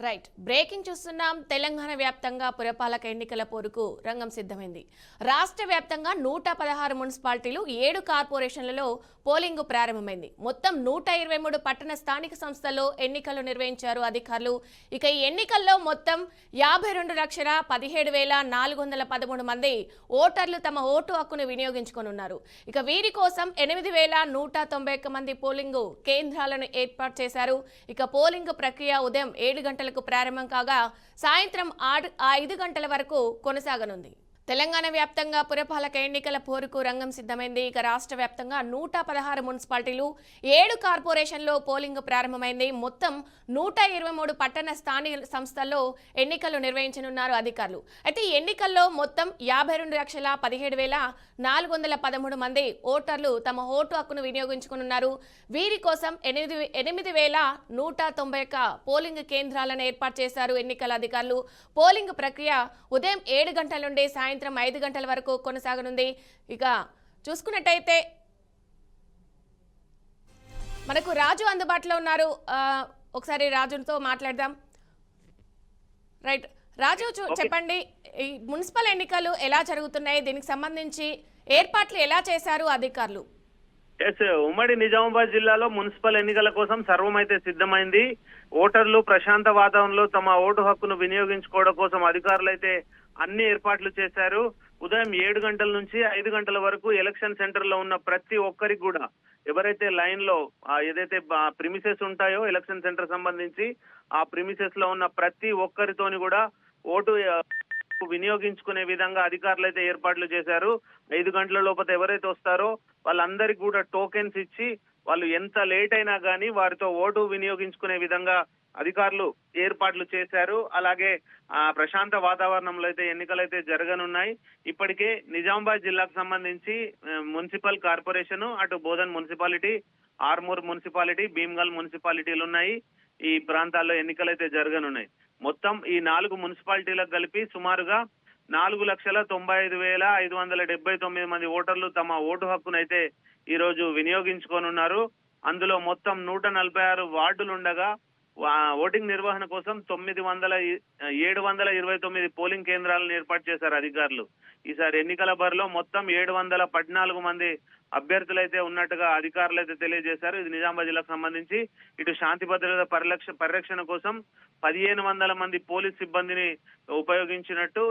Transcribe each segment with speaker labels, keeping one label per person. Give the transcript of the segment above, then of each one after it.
Speaker 1: Right breaking చూస్తున్నాం. తెలంగాణ వ్యాప్తంగా పురపాలక ఎన్నికల పోరుకు రంగం సిద్ధమైంది. రాష్ట్ర వ్యాప్తంగా 116 మున్సిపాలిటీలు 7 కార్పొరేషన్లలో పోలింగ్ ప్రారంభమైంది. మొత్తం 123 పట్టణ స్థానిక సంస్థల్లో ఎన్నికలు నిర్వహించారు అధికారులు. ఇక ఈ ఎన్నికల్లో మొత్తం 52,17,413 మంది ఓటర్లు తమ ఓటు హక్కును వినియోగించుకోనున్నారు. ఇక వీరి కోసం 8,191 మంది పోలింగ్ కేంద్రాలను ఏర్పాటు చేశారు. ఇక పోలింగ్ ప్రక్రియ ఉదయం 7 గంటలకు ప్రారంభం కాగా సాయంత్రం 5 గంటల వరకు కొనసాగనుంది. తెలంగాణ వ్యాప్తంగా పురపాలక ఎన్నికల పోరుకు రంగం సిద్ధమైంది. ఇక రాష్ట్ర వ్యాప్తంగా 116 మున్సిపాలిటీలు 7 కార్పొరేషన్లో పోలింగ్ ప్రారంభమైంది. మొత్తం 123 పట్టణ స్థానిక సంస్థల్లో ఎన్నికలు నిర్వహించనున్నారు అధికారులు. అయితే ఈ ఎన్నికల్లో మొత్తం 52,17,413 మంది ఓటర్లు తమ ఓటు హక్కును వినియోగించుకున్నారు. వీరి కోసం 8,191 పోలింగ్ కేంద్రాలను ఏర్పాటు చేశారు ఎన్నికల అధికారులు. పోలింగ్ ప్రక్రియ ఉదయం 7 గంటల నుండి సాయంత్రం 5 గంటల వరకు కొనసాగనుంది. ఇక చూసుకున్నట్టయితే మనకు రాజు అందుబాటులో ఉన్నారు. ఒకసారి రాజుతో మాట్లాడదాం. రైట్ రాజు, చెప్పండి, ఈ మున్సిపల్ ఎన్నికలు ఎలా జరుగుతున్నాయి? దీనికి సంబంధించి ఏర్పాట్లు ఎలా చేశారు అధికారులు?
Speaker 2: ఉమ్మడి నిజామాబాద్ జిల్లాలో మున్సిపల్ ఎన్నికల కోసం సర్వమైతే సిద్ధమైంది. ఓటర్లు ప్రశాంత వాతావరణంలో తమ ఓటు హక్కును వినియోగించుకోవడం కోసం అధికారులు అయితే అన్ని ఏర్పాట్లు చేశారు. ఉదయం 7 గంటల నుంచి 5 గంటల వరకు ఎలక్షన్ సెంటర్ లో ఉన్న ప్రతి ఒక్కరికి కూడా, ఎవరైతే లైన్ లో ఏదైతే ప్రిమిసెస్ ఉంటాయో ఎలక్షన్ సెంటర్ సంబంధించి ఆ ప్రిమిసెస్ లో ఉన్న ప్రతి ఒక్కరితోని కూడా ఓటు వినియోగించుకునే విధంగా అధికారులు అయితే ఏర్పాట్లు చేశారు. 5 గంటల లోపల ఎవరైతే వస్తారో వాళ్ళందరికీ కూడా టోకెన్స్ ఇచ్చి వాళ్ళు ఎంత లేట్ అయినా కానీ వారితో ఓటు వినియోగించుకునే విధంగా అధికారులు ఏర్పాట్లు చేశారు. అలాగే ప్రశాంత వాతావరణంలో అయితే ఎన్నికలు అయితే జరగనున్నాయి. ఇప్పటికే నిజామాబాద్ జిల్లాకు సంబంధించి మున్సిపల్ కార్పొరేషన్, అటు బోధన్ మున్సిపాలిటీ, ఆర్మూర్ మున్సిపాలిటీ, భీమ్గల్ మున్సిపాలిటీలు ఉన్నాయి. ఈ ప్రాంతాల్లో ఎన్నికలు అయితే జరగనున్నాయి. మొత్తం ఈ 4 మున్సిపాలిటీలకు కలిపి సుమారుగా 4,95,579 మంది ఓటర్లు తమ ఓటు హక్కునైతే ఈ రోజు వినియోగించుకోనున్నారు. అందులో మొత్తం 146 వార్డులు ఉండగా ఓటింగ్ నిర్వహణ కోసం 729 పోలింగ్ కేంద్రాలను ఏర్పాటు చేశారు అధికారులు. ఈసారి ఎన్నికల బరిలో మొత్తం 714 మంది అభ్యర్థులు అయితే ఉన్నట్టుగా అధికారులు అయితే తెలియజేశారు. ఇది నిజామాబాద్ జిల్లాకు సంబంధించి. ఇటు శాంతి భద్రత పరిరక్షణ కోసం 1,500 మంది పోలీస్ సిబ్బందిని ఉపయోగించినట్టు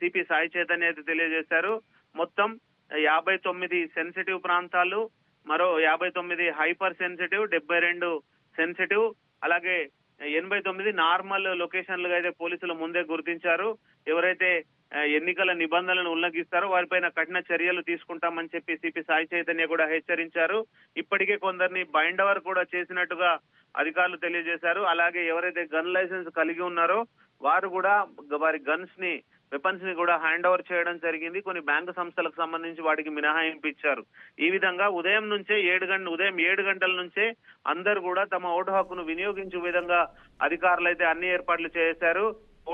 Speaker 2: సిపి సాయి చైతన్య అయితే తెలియజేశారు. మొత్తం 59 సెన్సిటివ్ ప్రాంతాలు, మరో 59 హైపర్ సెన్సిటివ్, 72 సెన్సిటివ్, అలాగే 89 నార్మల్ లొకేషన్లుగా అయితే పోలీసులు ముందే గుర్తించారు. ఎవరైతే ఎన్నికల నిబంధనలను ఉల్లంఘిస్తారో వారిపైన కఠిన చర్యలు తీసుకుంటామని చెప్పి సిపి సాయి చైతన్య కూడా హెచ్చరించారు. ఇప్పటికే కొందరిని బైండ్ ఓవర్ కూడా చేసినట్టుగా అధికారులు తెలియజేశారు. అలాగే ఎవరైతే గన్ లైసెన్స్ కలిగి ఉన్నారో వారు కూడా వారి వెపన్స్ ని కూడా హ్యాండ్ ఓవర్ చేయడం జరిగింది. కొన్ని బ్యాంకు సంస్థలకు సంబంధించి వాటికి మినహాయింపు ఇచ్చారు. ఈ విధంగా ఉదయం 7 గంటల నుంచే అందరూ కూడా తమ ఓటు హక్కును వినియోగించే విధంగా అధికారులు అయితే అన్ని ఏర్పాట్లు చేశారు.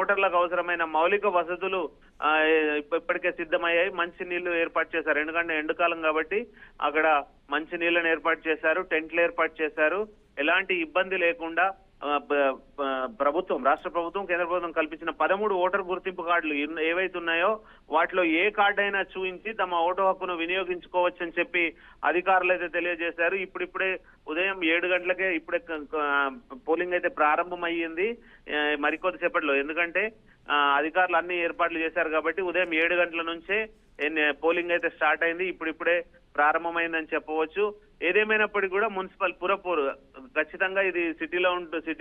Speaker 2: ఓటర్లకు అవసరమైన మౌలిక వసతులు ఇప్పటికే సిద్ధమయ్యాయి. మంచి నీళ్లు ఏర్పాటు చేశారు. ఎందుకంటే ఎండాకాలం కాబట్టి అక్కడ మంచి నీళ్లను ఏర్పాటు చేశారు. టెంట్లు ఏర్పాటు చేశారు. ఎలాంటి ఇబ్బంది లేకుండా రాష్ట్ర ప్రభుత్వం, కేంద్ర ప్రభుత్వం కల్పించిన 13 ఓటర్ గుర్తింపు కార్డులు ఏవైతే ఉన్నాయో వాటిలో ఏ కార్డు అయినా చూపించి తమ ఓటు హక్కును వినియోగించుకోవచ్చని చెప్పి అధికారులు అయితే తెలియజేశారు. ఇప్పుడిప్పుడే ఉదయం 7 గంటలకే ఇప్పుడే పోలింగ్ అయితే ప్రారంభమయ్యింది మరికొద్దిసేపట్లో. ఎందుకంటే అధికారులు అన్ని ఏర్పాట్లు చేశారు కాబట్టి ఉదయం 7 గంటల నుంచే పోలింగ్ అయితే స్టార్ట్ అయింది. ఇప్పుడిప్పుడే ప్రారంభమైందని చెప్పవచ్చు. ఏదేమైనప్పటికీ కూడా మున్సిపల్ పురపోరు ఖచ్చితంగా ఇది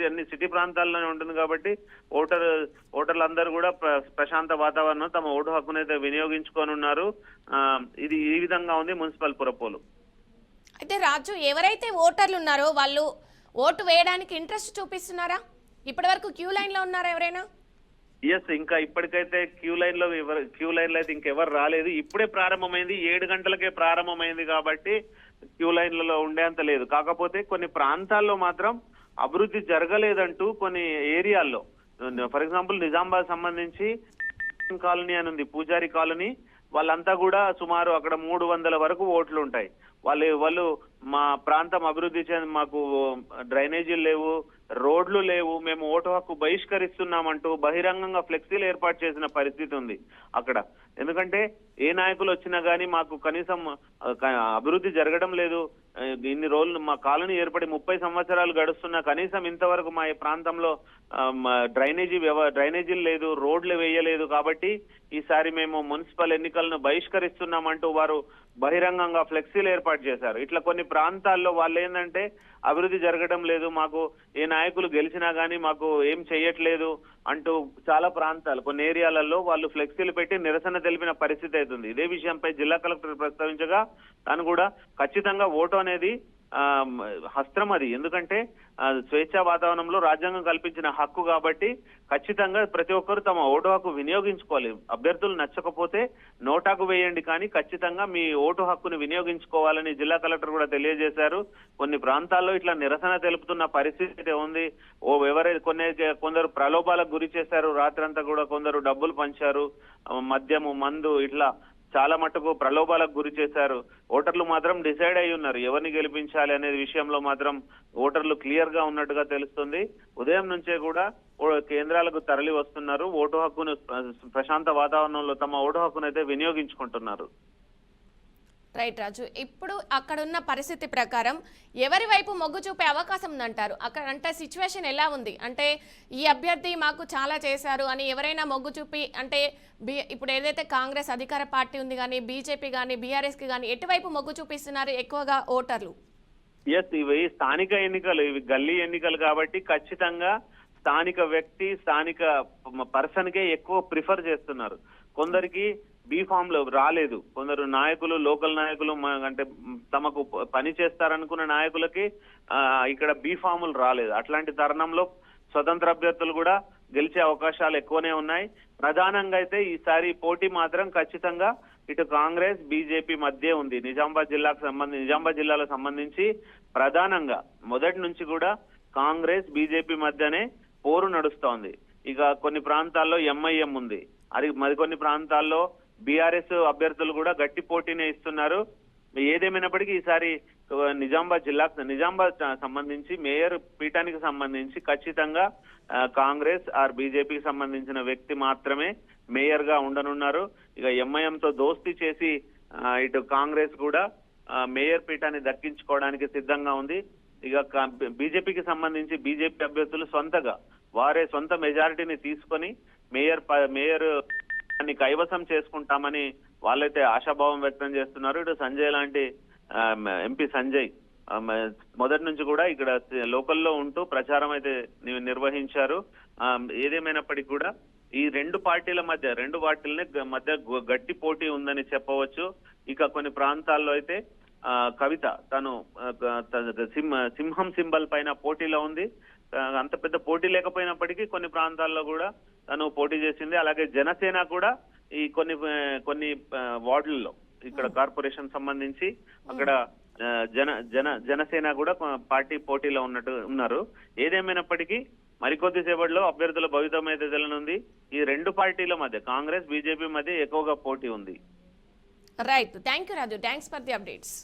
Speaker 2: అన్ని సిటీ ప్రాంతాల్లోనే ఉంటుంది కాబట్టి ఓటర్లందరూ కూడా ప్రశాంత వాతావరణం తమ ఓటు హక్కునైతే వినియోగించుకోనున్నారు. ఇది ఈ విధంగా ఉంది మున్సిపల్ పురపోలు.
Speaker 1: అయితే రాజు, ఎవరైతే ఓటర్లు ఉన్నారో వాళ్ళు ఓటు వేయడానికి ఇంట్రెస్ట్ చూపిస్తున్నారా? ఇప్పటి వరకు క్యూ లైన్ లో ఉన్నారా ఎవరైనా?
Speaker 2: ఎస్, ఇంకా ఇప్పటికైతే క్యూ లైన్ లో అయితే ఇంకెవరు రాలేదు. ఇప్పుడే ప్రారంభమైంది, 7 గంటలకే ప్రారంభమైంది కాబట్టి క్యూ లైన్లలో ఉండేంత లేదు. కాకపోతే కొన్ని ప్రాంతాల్లో మాత్రం అభివృద్ధి జరగలేదంటూ కొన్ని ఏరియాల్లో, ఫర్ ఎగ్జాంపుల్ నిజామాబాద్ సంబంధించి కాలనీ అని ఉంది, పూజారి కాలనీ, వాళ్ళంతా కూడా సుమారు అక్కడ 300 వరకు ఓట్లు ఉంటాయి. వాళ్ళు మా ప్రాంతం అభివృద్ధి చెంది మాకు డ్రైనేజీలు లేవు, రోడ్లు లేవు, మేము ఓటు హక్కు బహిష్కరిస్తున్నామంటూ బహిరంగంగా ఫ్లెక్సీలు ఏర్పాటు చేసిన పరిస్థితి ఉంది అక్కడ. ఎందుకంటే ఏ నాయకులు వచ్చినా గానీ మాకు కనీసం అభివృద్ధి జరగడం లేదు. ఇన్ని రోజులు మా కాలనీ ఏర్పడి 30 సంవత్సరాలు గడుస్తున్నా కనీసం ఇంతవరకు మా ఈ ప్రాంతంలో డ్రైనేజీలు లేదు, రోడ్లు వేయలేదు. కాబట్టి ఈసారి మేము మున్సిపల్ ఎన్నికలను బహిష్కరిస్తున్నామంటూ వారు బహిరంగంగా ఫ్లెక్సీలు ఏర్పాటు చేశారు. ఇట్లా కొన్ని ప్రాంతాల్లో వాళ్ళు ఏంటంటే అభివృద్ధి జరగడం లేదు, మాకు ఏ నాయకులు గెలిచినా గానీ మాకు ఏం చెయ్యట్లేదు అంటూ చాలా ప్రాంతాలు కొన్ని ఏరియాలలో వాళ్ళు ఫ్లెక్సీలు పెట్టి నిరసన తెలిపిన పరిస్థితి అవుతుంది. ఇదే విషయంపై జిల్లా కలెక్టర్ ప్రస్తావించగా తాను కూడా ఖచ్చితంగా ఓటు అనేది హస్త్రం అది. ఎందుకంటే స్వేచ్ఛా వాతావరణంలో రాజ్యాంగం కల్పించిన హక్కు కాబట్టి ఖచ్చితంగా ప్రతి ఒక్కరు తమ ఓటు హక్కు వినియోగించుకోవాలి. అభ్యర్థులు నచ్చకపోతే నోటాకు వేయండి, కానీ ఖచ్చితంగా మీ ఓటు హక్కును వినియోగించుకోవాలని జిల్లా కలెక్టర్ కూడా తెలియజేశారు. కొన్ని ప్రాంతాల్లో ఇట్లా నిరసన తెలుపుతున్న పరిస్థితి ఉంది. కొందరు ప్రలోభాలకు గురి చేశారు, రాత్రంతా కూడా కొందరు డబ్బులు పంచారు, మద్యము మందు ఇట్లా చాలా మటుకు ప్రలోభాలకు గురి చేశారు. ఓటర్లు మాత్రం డిసైడ్ అయి ఉన్నారు ఎవరిని గెలిపించాలి అనే విషయంలో మాత్రం ఓటర్లు క్లియర్ గా ఉన్నట్టుగా తెలుస్తుంది. ఉదయం నుంచే కూడా కేంద్రాలకు తరలి వస్తున్నారు. ఓటు హక్కును ప్రశాంత వాతావరణంలో తమ ఓటు హక్కును అయితే వినియోగించుకుంటున్నారు.
Speaker 1: రైట్ రాజు, ఇప్పుడు అక్కడున్న పరిస్థితి ప్రకారం ఎవరి వైపు మొగ్గు చూపే అవకాశం ఉందంటారు? అక్కడ అంటే సిచ్యువేషన్ ఎలా ఉంది? అంటే ఈ అభ్యర్థి మాకు చాలా చేశారు అని ఎవరైనా మొగ్గు చూపి అంటే ఇప్పుడు ఏదైతే కాంగ్రెస్ అధికార పార్టీ ఉంది కానీ బీజేపీ కానీ బీఆర్ఎస్కి కానీ ఎటువైపు మొగ్గు చూపిస్తున్నారు ఎక్కువగా ఓటర్లు?
Speaker 2: ఇవి స్థానిక ఎన్నికలు, ఇవి గల్లీ ఎన్నికలు కాబట్టి ఖచ్చితంగా స్థానిక వ్యక్తి స్థానిక పర్సన్ కే ఎక్కువ ప్రిఫర్ చేస్తున్నారు. కొందరికి బీ ఫామ్ లో రాలేదు, కొందరు నాయకులు లోకల్ నాయకులు అంటే తమకు పని చేస్తారనుకున్న నాయకులకి ఇక్కడ బీ ఫాములు రాలేదు. అట్లాంటి తరుణంలో స్వతంత్ర అభ్యర్థులు కూడా గెలిచే అవకాశాలు ఎక్కువనే ఉన్నాయి. ప్రధానంగా అయితే ఈసారి పోటీ మాత్రం ఖచ్చితంగా ఇటు కాంగ్రెస్ బీజేపీ మధ్య ఉంది. నిజామాబాద్ జిల్లాలకు సంబంధించి ప్రధానంగా మొదటి నుంచి కూడా కాంగ్రెస్ బీజేపీ మధ్యనే పోరు నడుస్తోంది. ఇక కొన్ని ప్రాంతాల్లో ఎంఐఎం ఉంది, మరికొన్ని ప్రాంతాల్లో బీఆర్ఎస్ అభ్యర్థులు కూడా గట్టి పోటీనే ఇస్తున్నారు. ఏదేమైనప్పటికీ ఈసారి నిజామాబాద్ సంబంధించి మేయర్ పీఠానికి సంబంధించి ఖచ్చితంగా కాంగ్రెస్ ఆర్ బీజేపీకి సంబంధించిన వ్యక్తి మాత్రమే మేయర్ గా ఉండనున్నారు. ఇక ఎంఐఎంతో దోస్తీ చేసి ఇటు కాంగ్రెస్ కూడా మేయర్ పీఠాన్ని దక్కించుకోవడానికి సిద్ధంగా ఉంది. ఇక బీజేపీకి సంబంధించి బీజేపీ అభ్యర్థులు వారే సొంత మెజారిటీని తీసుకొని మేయర్ కైవసం చేసుకుంటామని వాళ్ళైతే ఆశాభావం వ్యక్తం చేస్తున్నారు. ఇటు సంజయ్ లాంటి ఎంపీ సంజయ్ మొదటి నుంచి కూడా ఇక్కడ లోకల్లో ఉంటూ ప్రచారం అయితే నిర్వహించారు. ఏదేమైనప్పటికీ కూడా ఈ రెండు పార్టీల మధ్య గట్టి పోటీ ఉందని చెప్పవచ్చు. ఇక కొన్ని ప్రాంతాల్లో అయితే కవిత తను సింహం సింబల్ పైన పోటీలో ఉంది. అంత పెద్ద పోటీ లేకపోయినప్పటికీ కొన్ని ప్రాంతాల్లో కూడా తను పోటీ చేసింది. అలాగే జనసేన కూడా ఈ కొన్ని వార్డుల్లో ఇక్కడ కార్పొరేషన్ సంబంధించి అక్కడ జనసేన కూడా పార్టీ పోటీలో ఉన్నారు. ఏదేమైనప్పటికీ మరికొద్ది సేపట్లో అభ్యర్థుల భవితం అయితే తెలియనుంది. ఈ రెండు పార్టీల మధ్య కాంగ్రెస్ బీజేపీ మధ్య ఎక్కువగా పోటీ ఉంది.
Speaker 1: Right, thank you Raju, thanks for the updates.